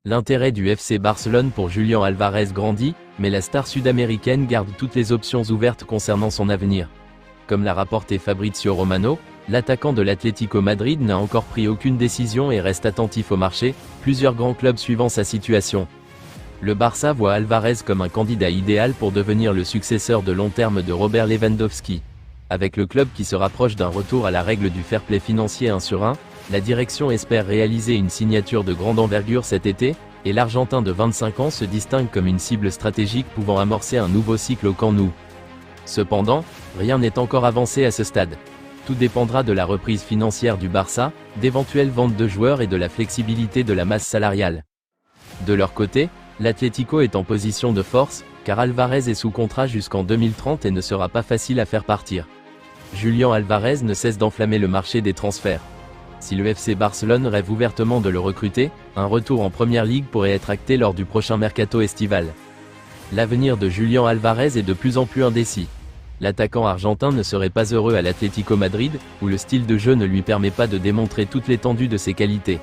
L'intérêt du FC Barcelone pour Julián Álvarez grandit, mais la star sud-américaine garde toutes les options ouvertes concernant son avenir. Comme l'a rapporté Fabrizio Romano, l'attaquant de l'Atlético Madrid n'a encore pris aucune décision et reste attentif au marché, plusieurs grands clubs suivant sa situation. Le Barça voit Álvarez comme un candidat idéal pour devenir le successeur de long terme de Robert Lewandowski. Avec le club qui se rapproche d'un retour à la règle du fair play financier 1 sur 1, la direction espère réaliser une signature de grande envergure cet été, et l'Argentin de 25 ans se distingue comme une cible stratégique pouvant amorcer un nouveau cycle au Camp Nou. Cependant, rien n'est encore avancé à ce stade. Tout dépendra de la reprise financière du Barça, d'éventuelles ventes de joueurs et de la flexibilité de la masse salariale. De leur côté, l'Atlético est en position de force, car Álvarez est sous contrat jusqu'en 2030 et ne sera pas facile à faire partir. Julián Álvarez ne cesse d'enflammer le marché des transferts. Si le FC Barcelone rêve ouvertement de le recruter, un retour en Première Ligue pourrait être acté lors du prochain mercato estival. L'avenir de Julián Álvarez est de plus en plus indécis. L'attaquant argentin ne serait pas heureux à l'Atlético Madrid, où le style de jeu ne lui permet pas de démontrer toute l'étendue de ses qualités.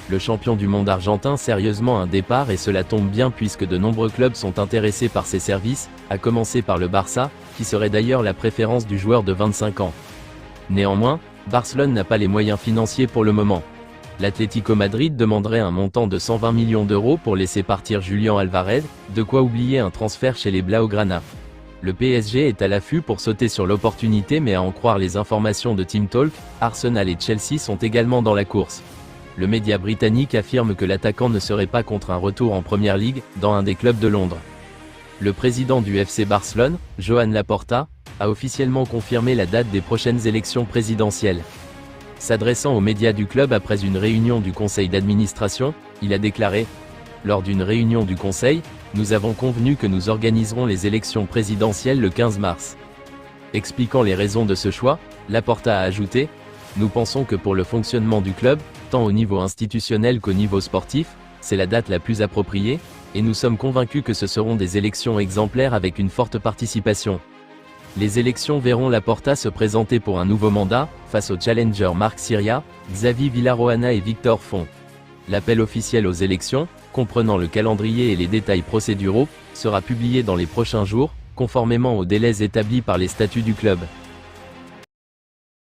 Le champion du monde argentin sérieusement un départ et cela tombe bien puisque de nombreux clubs sont intéressés par ses services, à commencer par le Barça, qui serait d'ailleurs la préférence du joueur de 25 ans. Néanmoins, Barcelone n'a pas les moyens financiers pour le moment. L'Atlético Madrid demanderait un montant de 120 millions d'euros pour laisser partir Julián Álvarez, de quoi oublier un transfert chez les Blaugrana. Le PSG est à l'affût pour sauter sur l'opportunité mais à en croire les informations de Team Talk, Arsenal et Chelsea sont également dans la course. Le média britannique affirme que l'attaquant ne serait pas contre un retour en Première Ligue, dans un des clubs de Londres. Le président du FC Barcelone, Joan Laporta, a officiellement confirmé la date des prochaines élections présidentielles. S'adressant aux médias du club après une réunion du conseil d'administration, il a déclaré « Lors d'une réunion du conseil, nous avons convenu que nous organiserons les élections présidentielles le 15 mars. » Expliquant les raisons de ce choix, Laporta a ajouté « Nous pensons que pour le fonctionnement du club, tant au niveau institutionnel qu'au niveau sportif, c'est la date la plus appropriée, et nous sommes convaincus que ce seront des élections exemplaires avec une forte participation. » Les élections verront Laporta se présenter pour un nouveau mandat, face aux challengers Marc Sirria, Xavi Villarroana et Victor Font. L'appel officiel aux élections, comprenant le calendrier et les détails procéduraux, sera publié dans les prochains jours, conformément aux délais établis par les statuts du club.